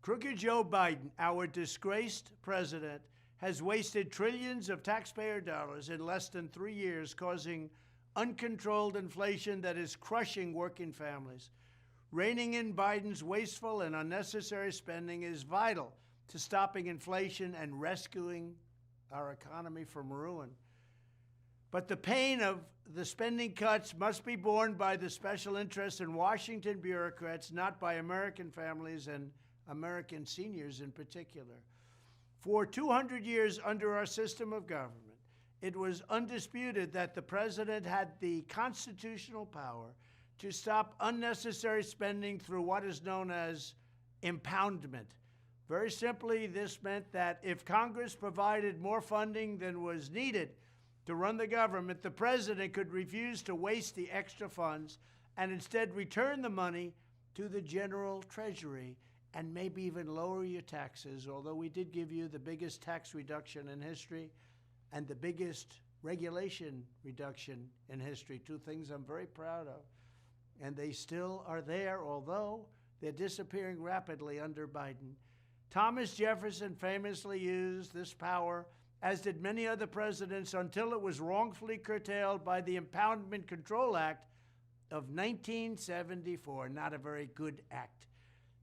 Crooked Joe Biden, our disgraced president, has wasted trillions of taxpayer dollars in less than 3 years, causing uncontrolled inflation that is crushing working families. Reining in Biden's wasteful and unnecessary spending is vital to stopping inflation and rescuing our economy from ruin. But the pain of the spending cuts must be borne by the special interests and Washington bureaucrats, not by American families and American seniors in particular. For 200 years under our system of government, it was undisputed that the president had the constitutional power to stop unnecessary spending through what is known as impoundment. Very simply, this meant that if Congress provided more funding than was needed to run the government, the president could refuse to waste the extra funds and instead return the money to the general treasury and maybe even lower your taxes, although we did give you the biggest tax reduction in history and the biggest regulation reduction in history, two things I'm very proud of. And they still are there, although they're disappearing rapidly under Biden. Thomas Jefferson famously used this power, as did many other presidents, until it was wrongfully curtailed by the Impoundment Control Act of 1974. Not a very good act.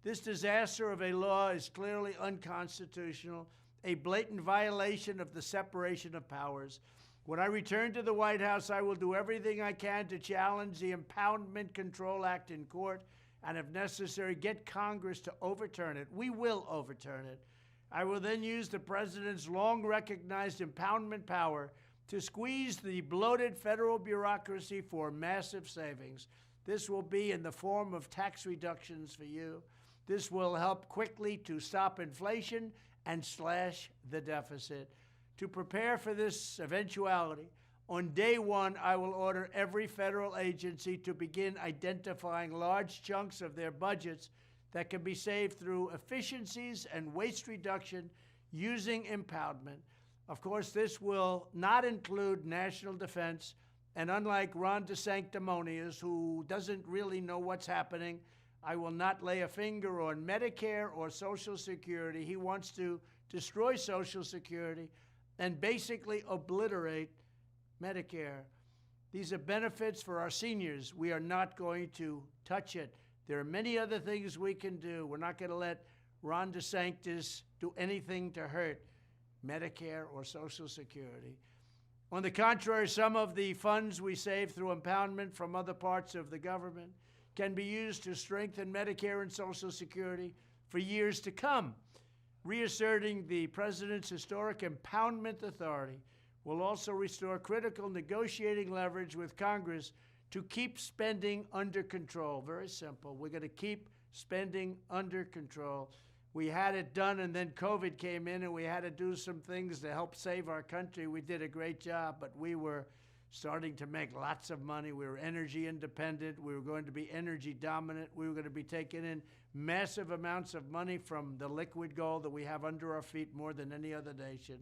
This disaster of a law is clearly unconstitutional, a blatant violation of the separation of powers. When I return to the White House, I will do everything I can to challenge the Impoundment Control Act in court and, if necessary, get Congress to overturn it. We will overturn it. I will then use the president's long-recognized impoundment power to squeeze the bloated federal bureaucracy for massive savings. This will be in the form of tax reductions for you. This will help quickly to stop inflation and slash the deficit. To prepare for this eventuality, on day one, I will order every federal agency to begin identifying large chunks of their budgets that can be saved through efficiencies and waste reduction using impoundment. Of course, this will not include national defense, and unlike Ron DeSanctimonious, who doesn't really know what's happening, I will not lay a finger on Medicare or Social Security. He wants to destroy Social Security and basically obliterate Medicare. These are benefits for our seniors. We are not going to touch it. There are many other things we can do. We're not going to let Ron DeSantis do anything to hurt Medicare or Social Security. On the contrary, some of the funds we save through impoundment from other parts of the government can be used to strengthen Medicare and Social Security for years to come. Reasserting the president's historic impoundment authority will also restore critical negotiating leverage with Congress to keep spending under control. Very simple. We're going to keep spending under control. We had it done, and then COVID came in, and we had to do some things to help save our country. We did a great job, but we were starting to make lots of money. We were energy independent. We were going to be energy dominant. We were going to be taking in massive amounts of money from the liquid gold that we have under our feet more than any other nation.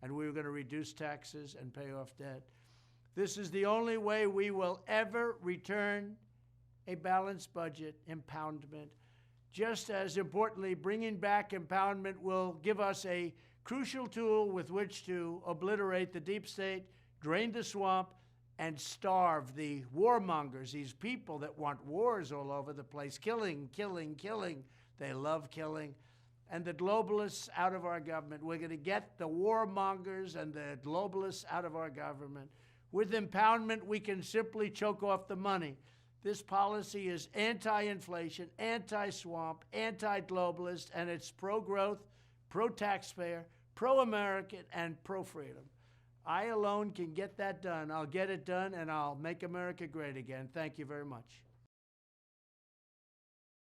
And we were going to reduce taxes and pay off debt. This is the only way we will ever return a balanced budget, impoundment. Just as importantly, bringing back impoundment will give us a crucial tool with which to obliterate the deep state, drain the swamp, and starve the warmongers, these people that want wars all over the place, killing, killing, killing. They love killing. And the globalists out of our government. We're going to get the warmongers and the globalists out of our government. With impoundment, we can simply choke off the money. This policy is anti-inflation, anti-swamp, anti-globalist, and it's pro-growth, pro-taxpayer, pro-American, and pro-freedom. I alone can get that done. I'll get it done, and I'll make America great again. Thank you very much.